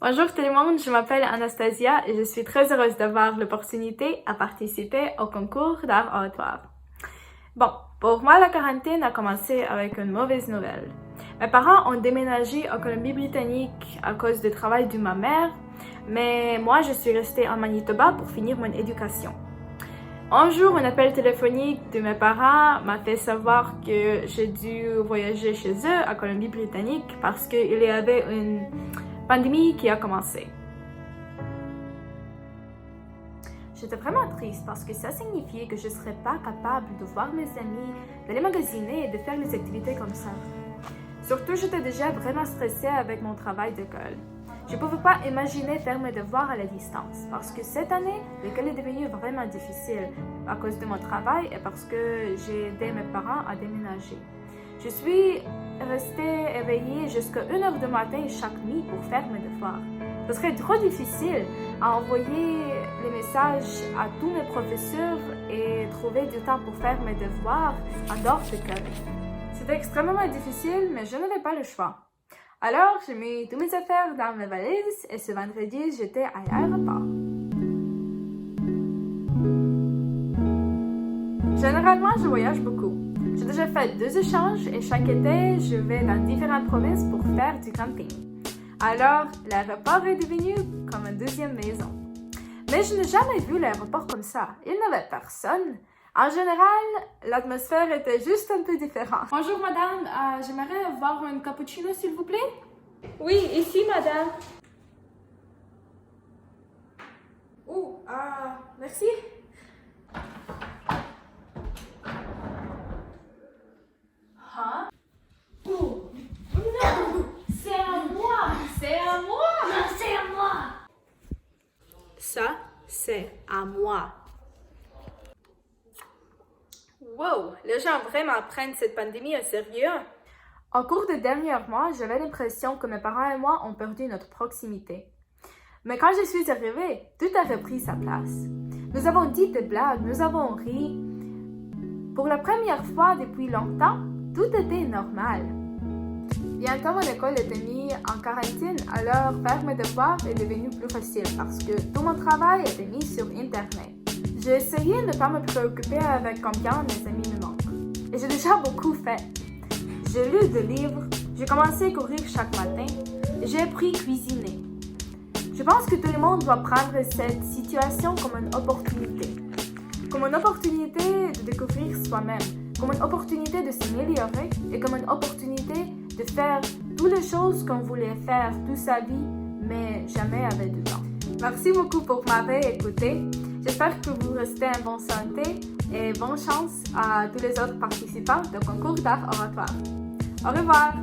Bonjour tout le monde, je m'appelle Anastasia et je suis très heureuse d'avoir l'opportunité à participer au concours d'art oratoire. Bon, pour moi, la quarantaine a commencé avec une mauvaise nouvelle. Mes parents ont déménagé en Colombie-Britannique à cause du travail de ma mère, mais moi, je suis restée en Manitoba pour finir mon éducation. Un jour, un appel téléphonique de mes parents m'a fait savoir que j'ai dû voyager chez eux à Colombie-Britannique parce qu'il y avait une pandémie qui a commencé. J'étais vraiment triste parce que ça signifiait que je ne serais pas capable de voir mes amis, d'aller magasiner et de faire les activités comme ça. Surtout, j'étais déjà vraiment stressée avec mon travail d'école. Je ne pouvais pas imaginer faire mes devoirs à la distance parce que cette année, l'école est devenue vraiment difficile à cause de mon travail et parce que j'ai aidé mes parents à déménager. Je suis restée éveillée jusqu'à 1h du matin chaque nuit pour faire mes devoirs. Ce serait trop difficile à envoyer les messages à tous mes professeurs et trouver du temps pour faire mes devoirs en dehors de l'école. C'était extrêmement difficile, mais je n'avais pas le choix. Alors, j'ai mis toutes mes affaires dans mes valises et ce vendredi, j'étais à l'aéroport. Généralement, je voyage beaucoup. J'ai déjà fait 2 échanges et chaque été, je vais dans différentes provinces pour faire du camping. Alors, l'aéroport est devenu comme une deuxième maison. Mais je n'ai jamais vu l'aéroport comme ça. Il n'y avait personne. En général, l'atmosphère était juste un peu différente. Bonjour madame, j'aimerais avoir un cappuccino s'il vous plaît. Oui, ici madame. Oh, merci. Hein? Oh, non, c'est à moi. C'est à moi. Non, c'est à moi. Ça, c'est à moi. Wow, les gens vraiment prennent cette pandémie au sérieux. Au cours des derniers mois, j'avais l'impression que mes parents et moi ont perdu notre proximité. Mais quand je suis arrivée, tout a repris sa place. Nous avons dit des blagues, nous avons ri. Pour la première fois depuis longtemps, tout était normal. Bientôt, mon école était mise en quarantaine, alors faire mes devoirs est devenu plus facile parce que tout mon travail était mis sur Internet. J'ai essayé de ne pas me préoccuper avec combien mes amis me manquent. Et j'ai déjà beaucoup fait. J'ai lu des livres, j'ai commencé à courir chaque matin, et j'ai appris à cuisiner. Je pense que tout le monde doit prendre cette situation comme une opportunité. Comme une opportunité de découvrir soi-même, comme une opportunité de s'améliorer et comme une opportunité de faire toutes les choses qu'on voulait faire toute sa vie, mais jamais avait du temps. Merci beaucoup pour m'avoir écouté. J'espère que vous restez en bonne santé et bonne chance à tous les autres participants du concours d'art oratoire. Au revoir!